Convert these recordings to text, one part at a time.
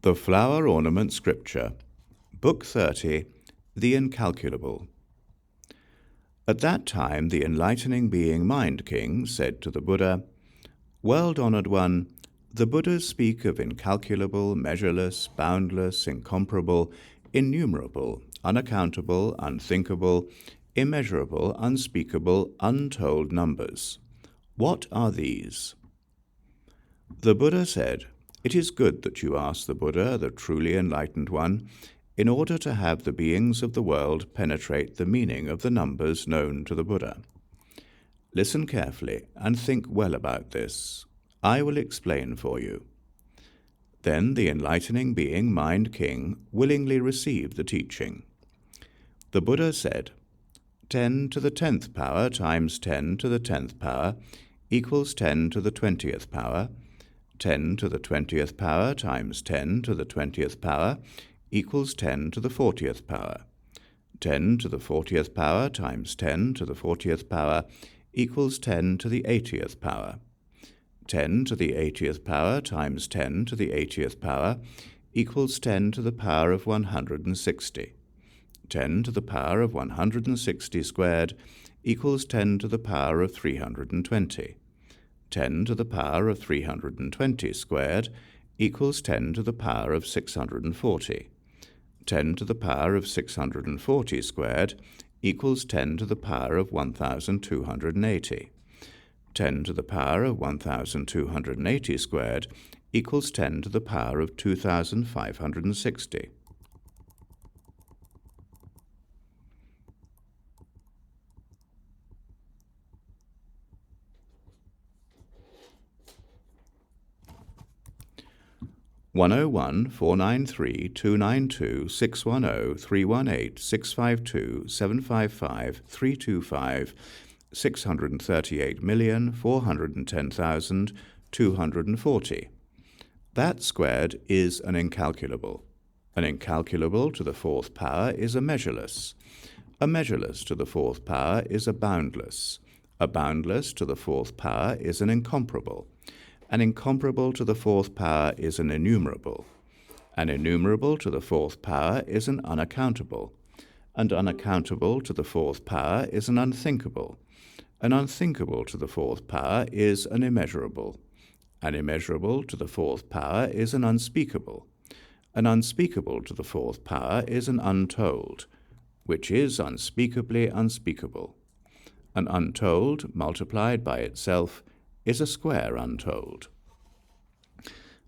The Flower Ornament Scripture, Book 30, The Incalculable. At that time the enlightening being Mind King said to the Buddha, "World-honored one, the Buddhas speak of incalculable, measureless, boundless, incomparable, innumerable, unaccountable, unthinkable, immeasurable, unspeakable, untold numbers. What are these?" The Buddha said, "It is good that you ask the Buddha, the truly enlightened one, in order to have the beings of the world penetrate the meaning of the numbers known to the Buddha. Listen carefully and think well about this. I will explain for you." Then the enlightening being Mind King willingly received the teaching. The Buddha said, 10 to the 10th power times 10 to the 10th power equals 10 to the 20th power. 10 to the 20th power times 10 to the 20th power equals 10 to the 40th power. 10 to the 40th power times 10 to the 40th power equals 10 to the 80th power. 10 to the 80th power times 10 to the 80th power equals 10 to the power of 160. 10 to the power of 160 squared equals 10 to the power of 320. 10 to the power of 320 squared equals 10 to the power of 640. 10 to the power of 640 squared equals 10 to the power of 1280. 10 to the power of 1280 squared equals 10 to the power of 2560. $1,001,493,292,610,325,658,210,240. That squared is an incalculable. An incalculable to the fourth power is a measureless. A measureless to the fourth power is a boundless. A boundless to the fourth power is an incomparable. An incomparable to the fourth power is an innumerable. An innumerable to the fourth power is an unaccountable. An unaccountable to the fourth power is an unthinkable. An unthinkable to the fourth power is an immeasurable. An immeasurable to the fourth power is an unspeakable. An unspeakable to the fourth power is an untold, which is unspeakably unspeakable. An untold multiplied by itself is a square untold.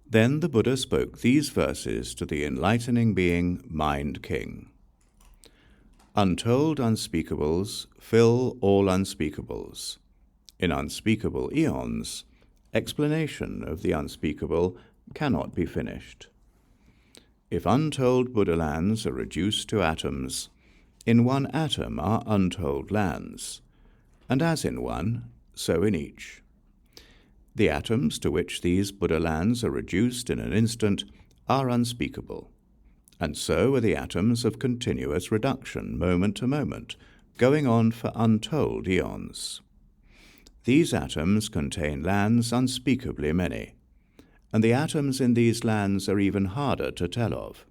Then the Buddha spoke these verses to the enlightening being Mind King. Untold unspeakables fill all unspeakables. In unspeakable eons, explanation of the unspeakable cannot be finished. If untold Buddha lands are reduced to atoms, in one atom are untold lands, and as in one, so in each. The atoms to which these Buddha lands are reduced in an instant are unspeakable, and so are the atoms of continuous reduction, moment to moment, going on for untold eons. These atoms contain lands unspeakably many, and the atoms in these lands are even harder to tell of.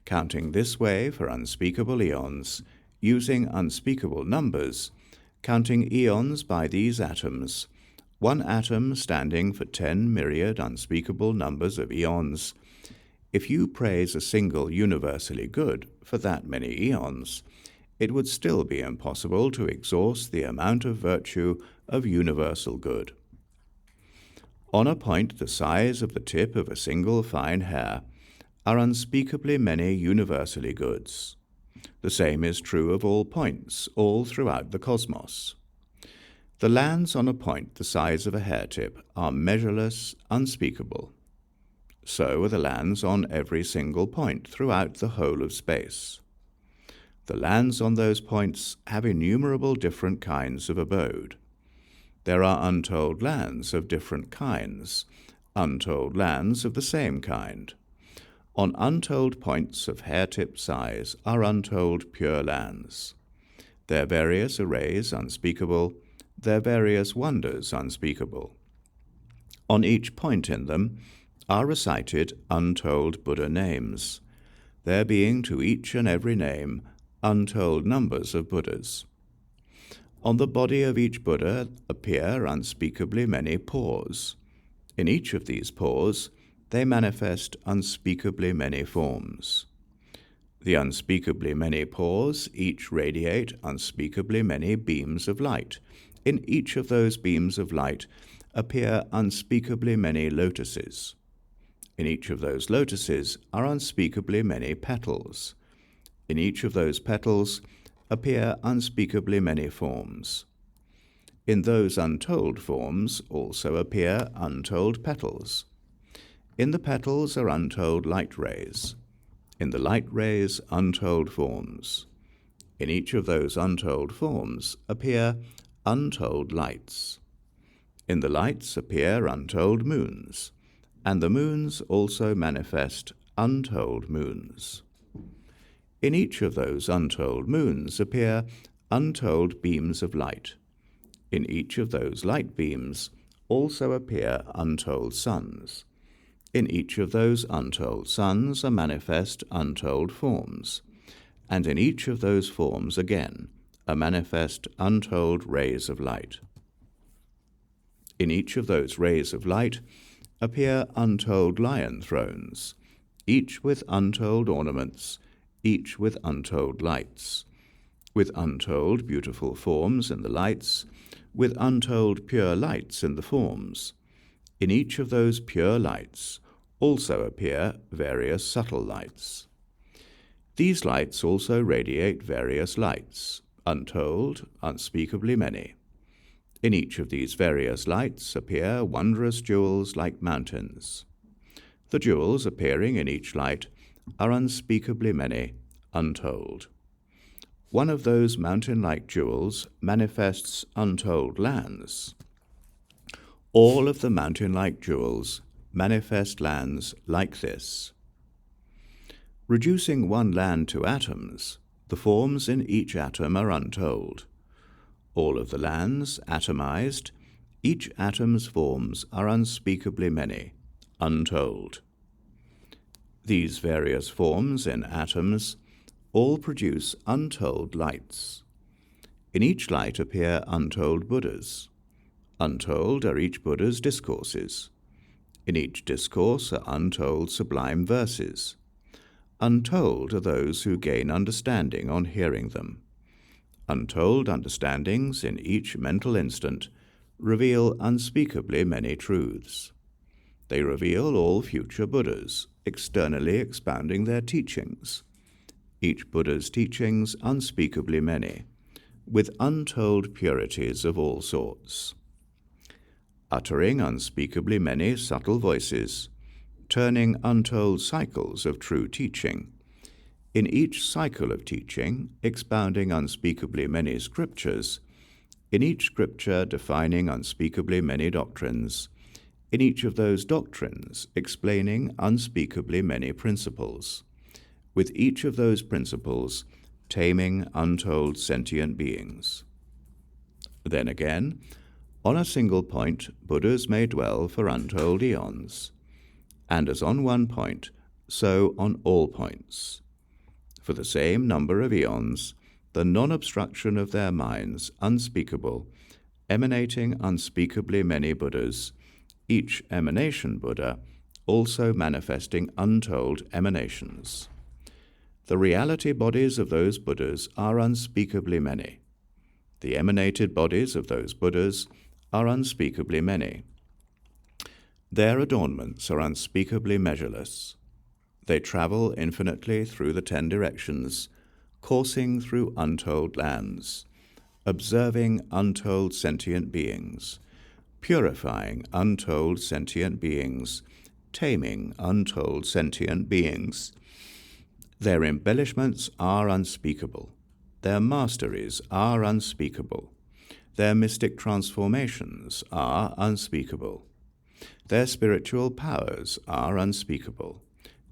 Counting this way for unspeakable eons, using unspeakable numbers, counting eons by these atoms, one atom standing for 10 myriad unspeakable numbers of eons. If you praise a single universally good for that many eons, it would still be impossible to exhaust the amount of virtue of universal good. On a point the size of the tip of a single fine hair are unspeakably many universally goods. The same is true of all points, all throughout the cosmos. The lands on a point the size of a hair tip are measureless, unspeakable. So are the lands on every single point throughout the whole of space. The lands on those points have innumerable different kinds of abode. There are untold lands of different kinds, untold lands of the same kind. On untold points of hair-tip size are untold pure lands. Their various arrays unspeakable, their various wonders unspeakable. On each point in them are recited untold Buddha names, there being to each and every name untold numbers of Buddhas. On the body of each Buddha appear unspeakably many pores. In each of these pores, they manifest unspeakably many forms. The unspeakably many pores each radiate unspeakably many beams of light. In each of those beams of light appear unspeakably many lotuses. In each of those lotuses are unspeakably many petals. In each of those petals appear unspeakably many forms. In those untold forms also appear untold petals. In the petals are untold light rays. In the light rays, untold forms. In each of those untold forms appear untold lights. In the lights appear untold moons, and the moons also manifest untold moons. In each of those untold moons appear untold beams of light. In each of those light beams also appear untold suns. In each of those untold suns are manifest untold forms, and in each of those forms again are manifest untold rays of light. In each of those rays of light appear untold lion thrones, each with untold ornaments, each with untold lights, with untold beautiful forms in the lights, with untold pure lights in the forms. In each of those pure lights also appear various subtle lights. These lights also radiate various lights, untold, unspeakably many. In each of these various lights appear wondrous jewels like mountains. The jewels appearing in each light are unspeakably many, untold. One of those mountain-like jewels manifests untold lands. All of the mountain-like jewels manifest lands like this. Reducing one land to atoms, the forms in each atom are untold. All of the lands atomized, each atom's forms are unspeakably many, untold. These various forms in atoms all produce untold lights. In each light appear untold Buddhas. Untold are each Buddha's discourses. In each discourse are untold sublime verses. Untold are those who gain understanding on hearing them. Untold understandings in each mental instant reveal unspeakably many truths. They reveal all future Buddhas, externally expounding their teachings. Each Buddha's teachings unspeakably many, with untold purities of all sorts. Uttering unspeakably many subtle voices, turning untold cycles of true teaching. In each cycle of teaching, expounding unspeakably many scriptures, in each scripture defining unspeakably many doctrines, in each of those doctrines explaining unspeakably many principles, with each of those principles taming untold sentient beings. Then again, on a single point, Buddhas may dwell for untold eons, and as on one point, so on all points. For the same number of eons, the non-obstruction of their minds unspeakable, emanating unspeakably many Buddhas, each emanation Buddha also manifesting untold emanations. The reality bodies of those Buddhas are unspeakably many. The emanated bodies of those Buddhas are unspeakably many. Their adornments are unspeakably measureless. They travel infinitely through the 10 directions, coursing through untold lands, observing untold sentient beings, purifying untold sentient beings, taming untold sentient beings. Their embellishments are unspeakable. Their masteries are unspeakable. Their mystic transformations are unspeakable. Their spiritual powers are unspeakable.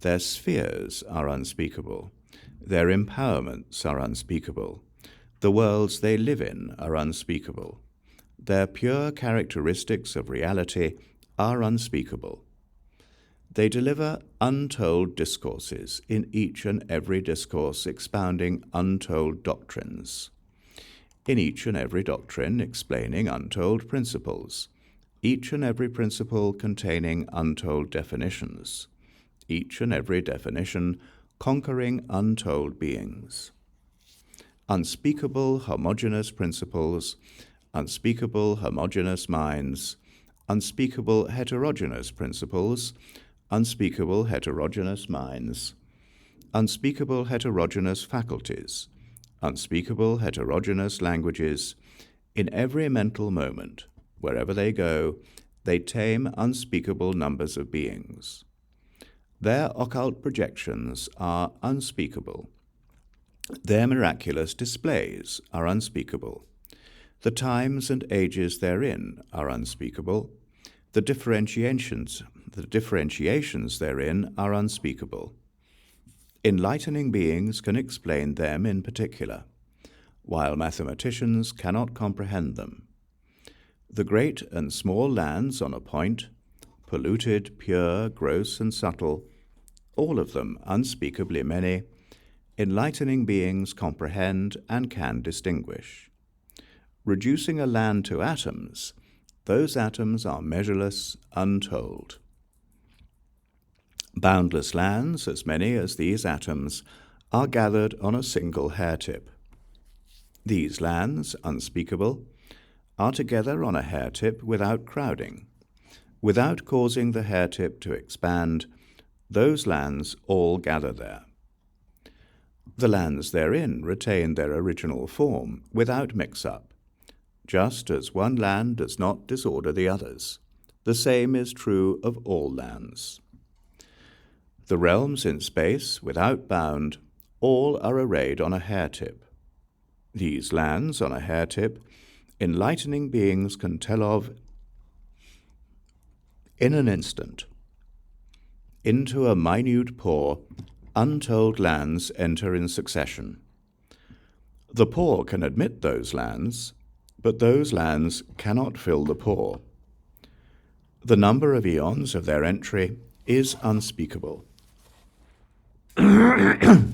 Their spheres are unspeakable. Their empowerments are unspeakable. The worlds they live in are unspeakable. Their pure characteristics of reality are unspeakable. They deliver untold discourses, in each and every discourse expounding untold doctrines, in each and every doctrine explaining untold principles, each and every principle containing untold definitions, each and every definition conquering untold beings. Unspeakable homogeneous principles, unspeakable homogeneous minds, unspeakable heterogeneous principles, unspeakable heterogeneous minds, unspeakable heterogeneous faculties, unspeakable heterogeneous languages. In every mental moment, wherever they go, they tame unspeakable numbers of beings. Their occult projections are unspeakable. Their miraculous displays are unspeakable. The times and ages therein are unspeakable. The differentiations therein are unspeakable. Enlightening beings can explain them in particular, while mathematicians cannot comprehend them. The great and small lands on a point, polluted, pure, gross, and subtle, all of them unspeakably many, enlightening beings comprehend and can distinguish. Reducing a land to atoms, those atoms are measureless, untold. Boundless lands, as many as these atoms, are gathered on a single hair tip. These lands, unspeakable, are together on a hair tip without crowding. Without causing the hair tip to expand, those lands all gather there. The lands therein retain their original form without mix-up. Just as one land does not disorder the others, the same is true of all lands. The realms in space, without bound, all are arrayed on a hair tip. These lands on a hair tip, enlightening beings can tell of in an instant. Into a minute pore, untold lands enter in succession. The pore can admit those lands, but those lands cannot fill the pore. The number of eons of their entry is unspeakable. The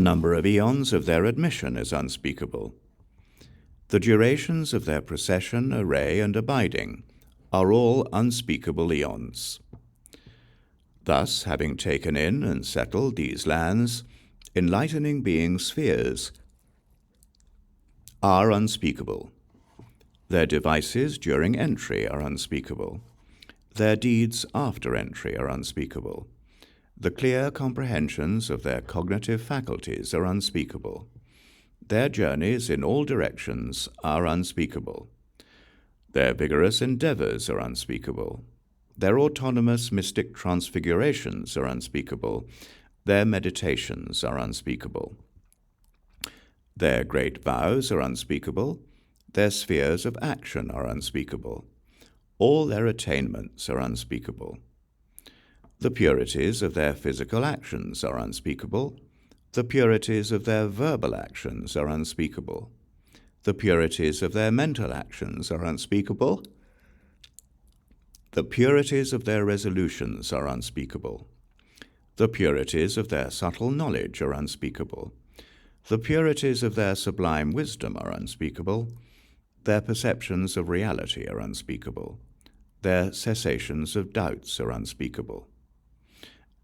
number of eons of their admission is unspeakable. The durations of their procession, array, and abiding are all unspeakable eons. Thus, having taken in and settled these lands, enlightening being spheres are unspeakable. Their devices during entry are unspeakable. Their deeds after entry are unspeakable. The clear comprehensions of their cognitive faculties are unspeakable. Their journeys in all directions are unspeakable. Their vigorous endeavors are unspeakable. Their autonomous mystic transfigurations are unspeakable. Their meditations are unspeakable. Their great vows are unspeakable. Their spheres of action are unspeakable. All their attainments are unspeakable. The purities of their physical actions are unspeakable. The purities of their verbal actions are unspeakable. The purities of their mental actions are unspeakable. The purities of their resolutions are unspeakable. The purities of their subtle knowledge are unspeakable. The purities of their sublime wisdom are unspeakable. Their perceptions of reality are unspeakable. Their cessations of doubts are unspeakable.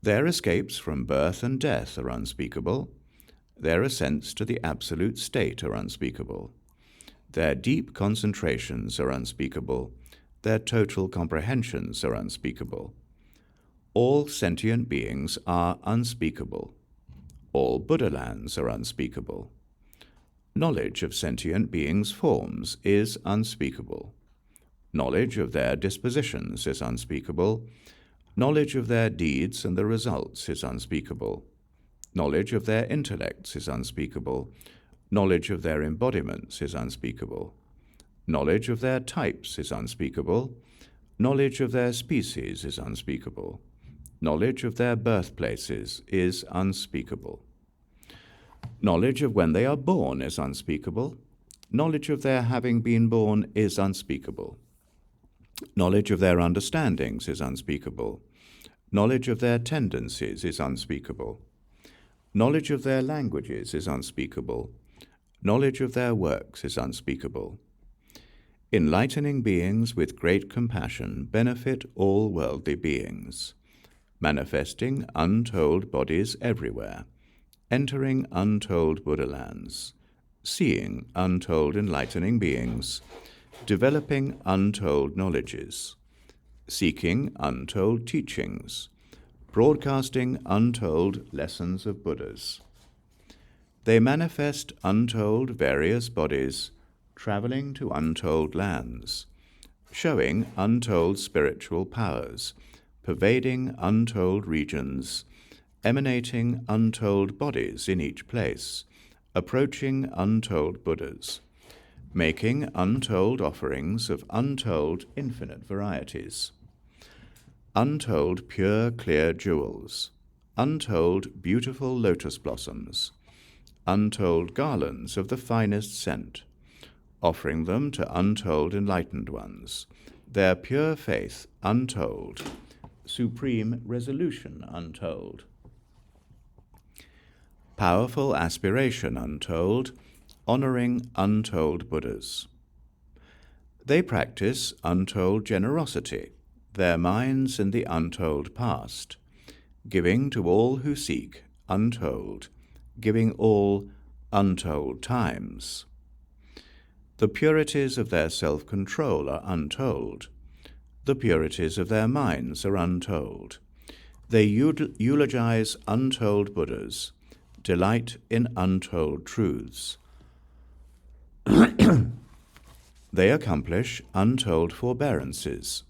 Their escapes from birth and death are unspeakable. Their ascents to the absolute state are unspeakable. Their deep concentrations are unspeakable. Their total comprehensions are unspeakable. All sentient beings are unspeakable. All Buddha lands are unspeakable. Knowledge of sentient beings' forms is unspeakable. Knowledge of their dispositions is unspeakable. Knowledge of their deeds and the results is unspeakable. Knowledge of their intellects is unspeakable. Knowledge of their embodiments is unspeakable. Knowledge of their types is unspeakable. Knowledge of their species is unspeakable. Knowledge of their birthplaces is unspeakable. Knowledge of when they are born is unspeakable. Knowledge of their having been born is unspeakable. Knowledge of their understandings is unspeakable. Knowledge of their tendencies is unspeakable. Knowledge of their languages is unspeakable. Knowledge of their works is unspeakable. Enlightening beings with great compassion benefit all worldly beings, manifesting untold bodies everywhere, entering untold Buddha lands, seeing untold enlightening beings, developing untold knowledges, seeking untold teachings, broadcasting untold lessons of Buddhas. They manifest untold various bodies, traveling to untold lands, showing untold spiritual powers, pervading untold regions, emanating untold bodies in each place, approaching untold Buddhas, making untold offerings of untold infinite varieties, untold pure clear jewels, untold beautiful lotus blossoms, untold garlands of the finest scent, offering them to untold enlightened ones, their pure faith untold, supreme resolution untold, powerful aspiration untold, honoring untold Buddhas. They practice untold generosity, their minds in the untold past, giving to all who seek untold, giving all untold times. The purities of their self-control are untold. The purities of their minds are untold. They eulogize untold Buddhas, delight in untold truths. They accomplish untold forbearances,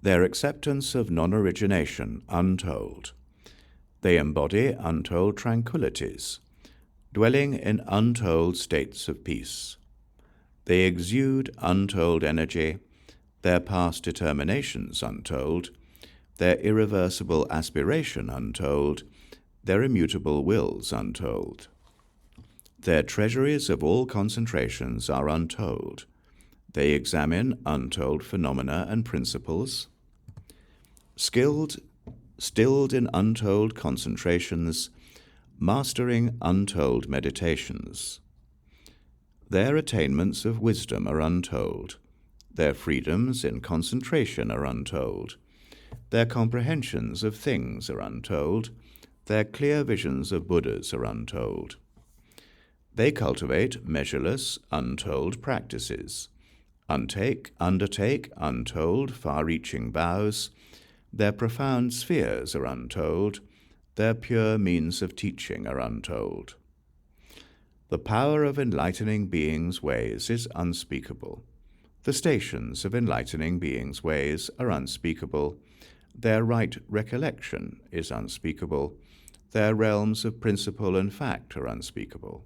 their acceptance of non-origination untold. They embody untold tranquillities, dwelling in untold states of peace. They exude untold energy, their past determinations untold, their irreversible aspiration untold, their immutable wills untold. Their treasuries of all concentrations are untold. They examine untold phenomena and principles, stilled in untold concentrations, mastering untold meditations. Their attainments of wisdom are untold. Their freedoms in concentration are untold. Their comprehensions of things are untold. Their clear visions of Buddhas are untold. They cultivate measureless, untold practices, undertake untold, far-reaching vows. Their profound spheres are untold. Their pure means of teaching are untold. The power of enlightening beings' ways is unspeakable. The stations of enlightening beings' ways are unspeakable. Their right recollection is unspeakable. Their realms of principle and fact are unspeakable.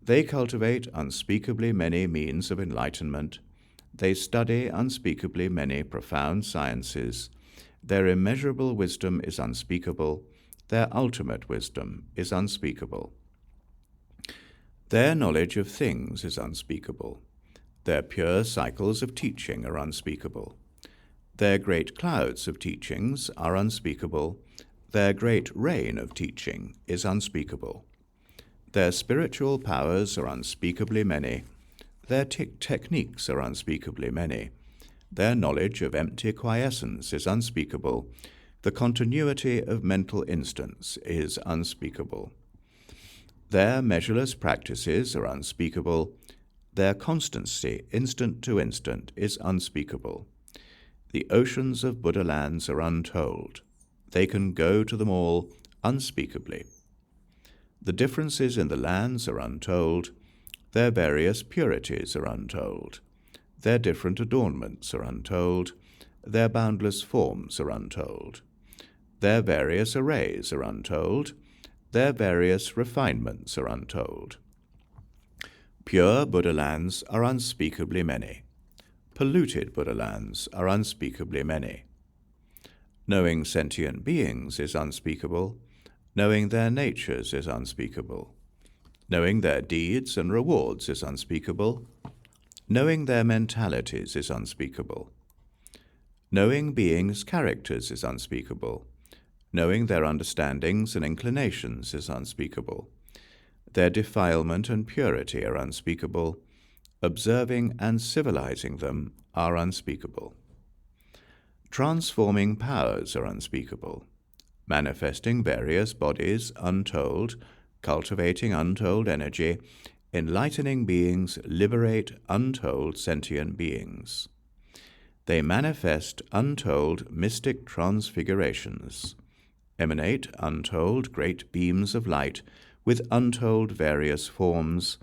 They cultivate unspeakably many means of enlightenment. They study unspeakably many profound sciences. Their immeasurable wisdom is unspeakable. Their ultimate wisdom is unspeakable. Their knowledge of things is unspeakable. Their pure cycles of teaching are unspeakable. Their great clouds of teachings are unspeakable. Their great rain of teaching is unspeakable. Their spiritual powers are unspeakably many. Their techniques are unspeakably many. Their knowledge of empty quiescence is unspeakable. The continuity of mental instants is unspeakable. Their measureless practices are unspeakable. Their constancy, instant to instant, is unspeakable. The oceans of Buddha lands are untold. They can go to them all unspeakably. The differences in the lands are untold. Their various purities are untold. Their different adornments are untold. Their boundless forms are untold. Their various arrays are untold. Their various refinements are untold. Pure Buddha lands are unspeakably many. Polluted Buddha lands are unspeakably many. Knowing sentient beings is unspeakable. Knowing their natures is unspeakable. Knowing their deeds and rewards is unspeakable. Knowing their mentalities is unspeakable. Knowing beings' characters is unspeakable. Knowing their understandings and inclinations is unspeakable. Their defilement and purity are unspeakable. Observing and civilizing them are unspeakable. Transforming powers are unspeakable. Manifesting various bodies untold, cultivating untold energy, enlightening beings liberate untold sentient beings. They manifest untold mystic transfigurations, emanate untold great beams of light with untold various forms,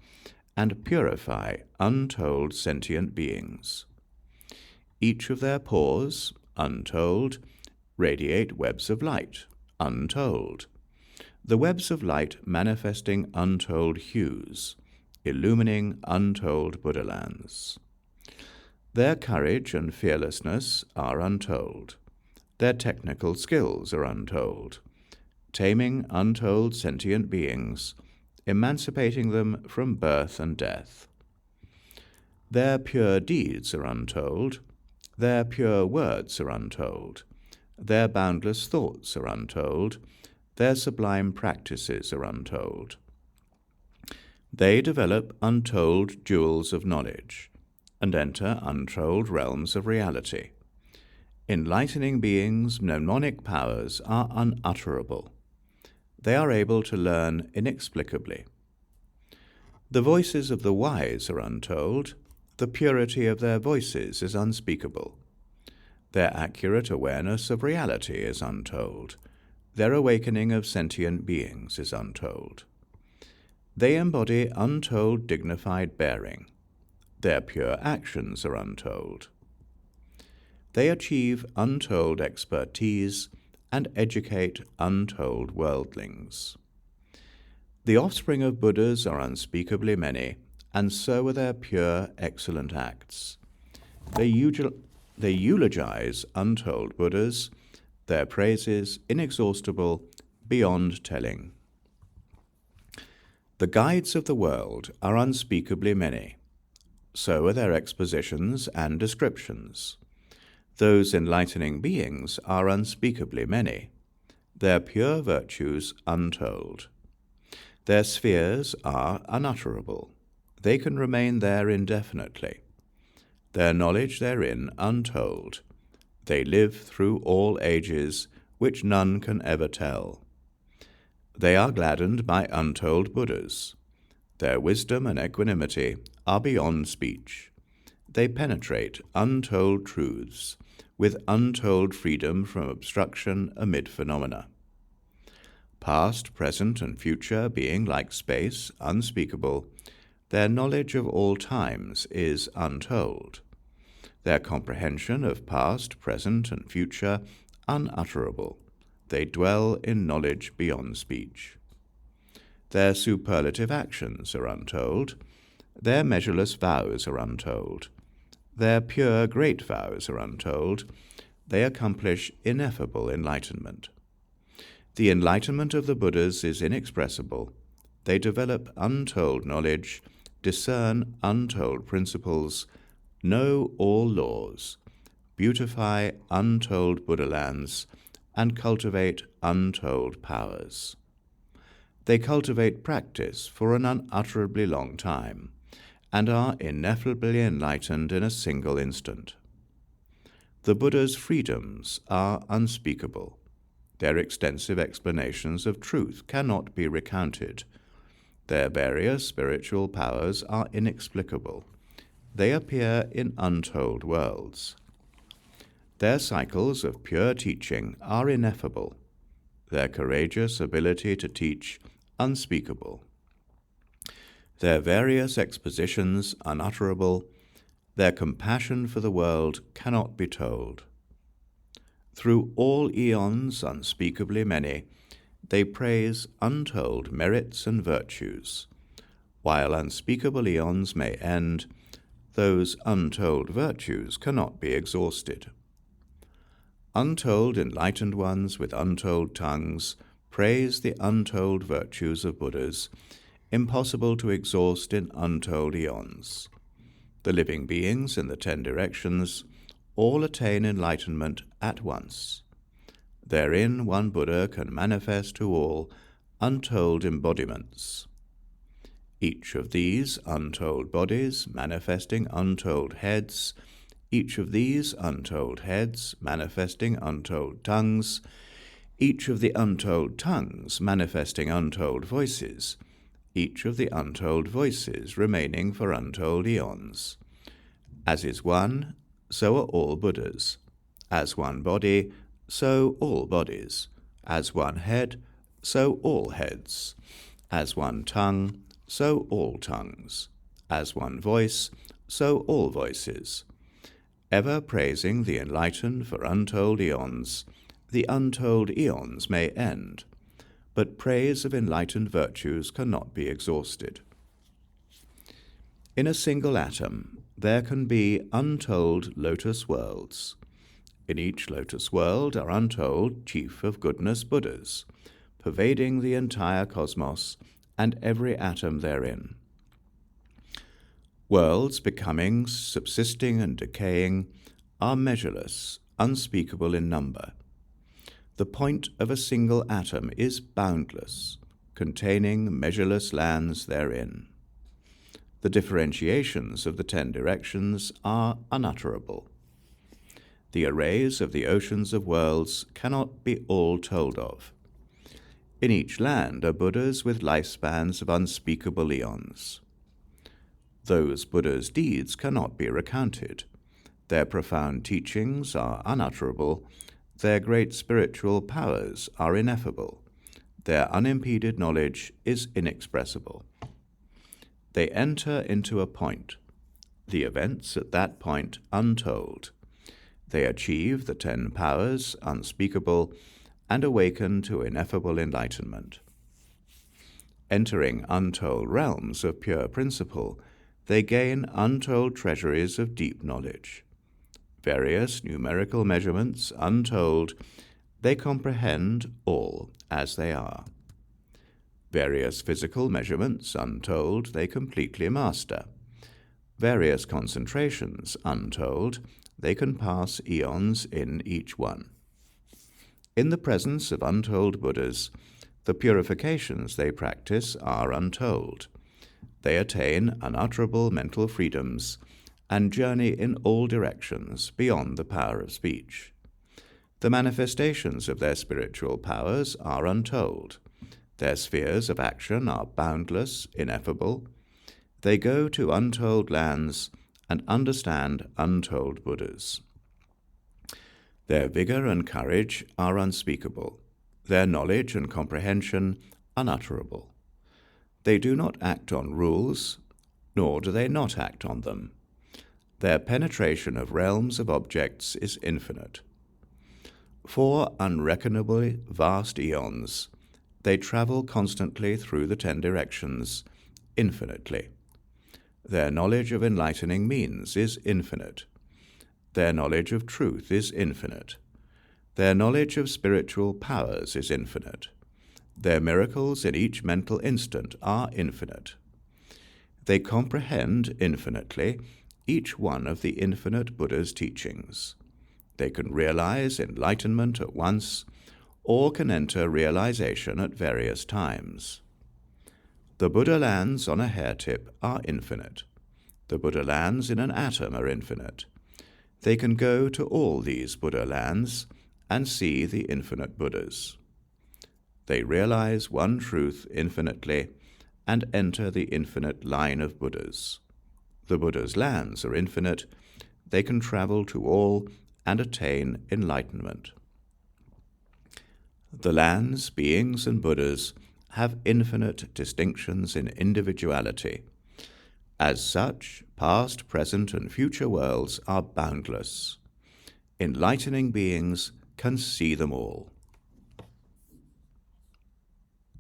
and purify untold sentient beings. Each of their pores, untold, radiate webs of light, untold. The webs of light manifesting untold hues, illumining untold Buddha lands. Their courage and fearlessness are untold. Their technical skills are untold, taming untold sentient beings, emancipating them from birth and death. Their pure deeds are untold. Their pure words are untold. Their boundless thoughts are untold. Their sublime practices are untold. They develop untold jewels of knowledge and enter untold realms of reality. Enlightening beings' mnemonic powers are unutterable. They are able to learn inexplicably. The voices of the wise are untold. The purity of their voices is unspeakable. Their accurate awareness of reality is untold. Their awakening of sentient beings is untold. They embody untold dignified bearing. Their pure actions are untold. They achieve untold expertise and educate untold worldlings. The offspring of Buddhas are unspeakably many, and so are their pure, excellent acts. They eulogize untold Buddhas, their praises inexhaustible, beyond telling. The guides of the world are unspeakably many. So are their expositions and descriptions. Those enlightening beings are unspeakably many. Their pure virtues untold. Their spheres are unutterable. They can remain there indefinitely. Their knowledge therein untold. They live through all ages, which none can ever tell. They are gladdened by untold Buddhas. Their wisdom and equanimity are beyond speech. They penetrate untold truths, with untold freedom from obstruction amid phenomena. Past, present, and future being like space, unspeakable, their knowledge of all times is untold. Their comprehension of past, present, and future unutterable. They dwell in knowledge beyond speech. Their superlative actions are untold. Their measureless vows are untold. Their pure great vows are untold. They accomplish ineffable enlightenment. The enlightenment of the Buddhas is inexpressible. They develop untold knowledge, discern untold principles, know all laws, beautify untold Buddha lands, and cultivate untold powers. They cultivate practice for an unutterably long time, and are ineffably enlightened in a single instant. The Buddha's freedoms are unspeakable. Their extensive explanations of truth cannot be recounted. Their various spiritual powers are inexplicable. They appear in untold worlds. Their cycles of pure teaching are ineffable. Their courageous ability to teach unspeakable. Their various expositions unutterable. Their compassion for the world cannot be told. Through all eons unspeakably many, they praise untold merits and virtues. While unspeakable eons may end, those untold virtues cannot be exhausted. Untold enlightened ones with untold tongues praise the untold virtues of Buddhas, impossible to exhaust in untold eons. The living beings in the 10 directions, all attain enlightenment at once. Therein one Buddha can manifest to all untold embodiments. Each of these untold bodies manifesting untold heads, each of these untold heads manifesting untold tongues, each of the untold tongues manifesting untold voices, each of the untold voices remaining for untold eons. As is one, so are all Buddhas. As one body, so all bodies. As one head, so all heads. As one tongue, so all tongues. As one voice, so all voices. Ever praising the enlightened for untold eons, the untold eons may end, but praise of enlightened virtues cannot be exhausted. In a single atom, there can be untold lotus worlds. In each lotus world are untold chief of goodness Buddhas, pervading the entire cosmos and every atom therein. Worlds becoming, subsisting, and decaying are measureless, unspeakable in number. The point of a single atom is boundless, containing measureless lands therein. The differentiations of the 10 directions are unutterable. The arrays of the oceans of worlds cannot be all told of. In each land are Buddhas with lifespans of unspeakable eons. Those Buddhas' deeds cannot be recounted. Their profound teachings are unutterable. Their great spiritual powers are ineffable. Their unimpeded knowledge is inexpressible. They enter into a point, the events at that point untold. They achieve the 10 powers unspeakable and awaken to ineffable enlightenment. Entering untold realms of pure principle, they gain untold treasuries of deep knowledge. Various numerical measurements untold, they comprehend all as they are. Various physical measurements untold, they completely master. Various concentrations untold, they can pass eons in each one. In the presence of untold Buddhas, the purifications they practice are untold. They attain unutterable mental freedoms and journey in all directions beyond the power of speech. The manifestations of their spiritual powers are untold. Their spheres of action are boundless, ineffable. They go to untold lands and understand untold Buddhas. Their vigor and courage are unspeakable. Their knowledge and comprehension unutterable. They do not act on rules, nor do they not act on them. Their penetration of realms of objects is infinite. For unreckonably vast eons, they travel constantly through the 10 directions, infinitely. Their knowledge of enlightening means is infinite. Their knowledge of truth is infinite. Their knowledge of spiritual powers is infinite. Their miracles in each mental instant are infinite. They comprehend infinitely each one of the infinite Buddha's teachings. They can realize enlightenment at once, or can enter realization at various times. The Buddha lands on a hair tip are infinite. The Buddha lands in an atom are infinite. They can go to all these Buddha lands and see the infinite Buddhas. They realize one truth infinitely and enter the infinite line of Buddhas. The Buddha's lands are infinite. They can travel to all and attain enlightenment. The lands, beings, and Buddhas have infinite distinctions in individuality. As such, past, present, and future worlds are boundless. Enlightening beings can see them all.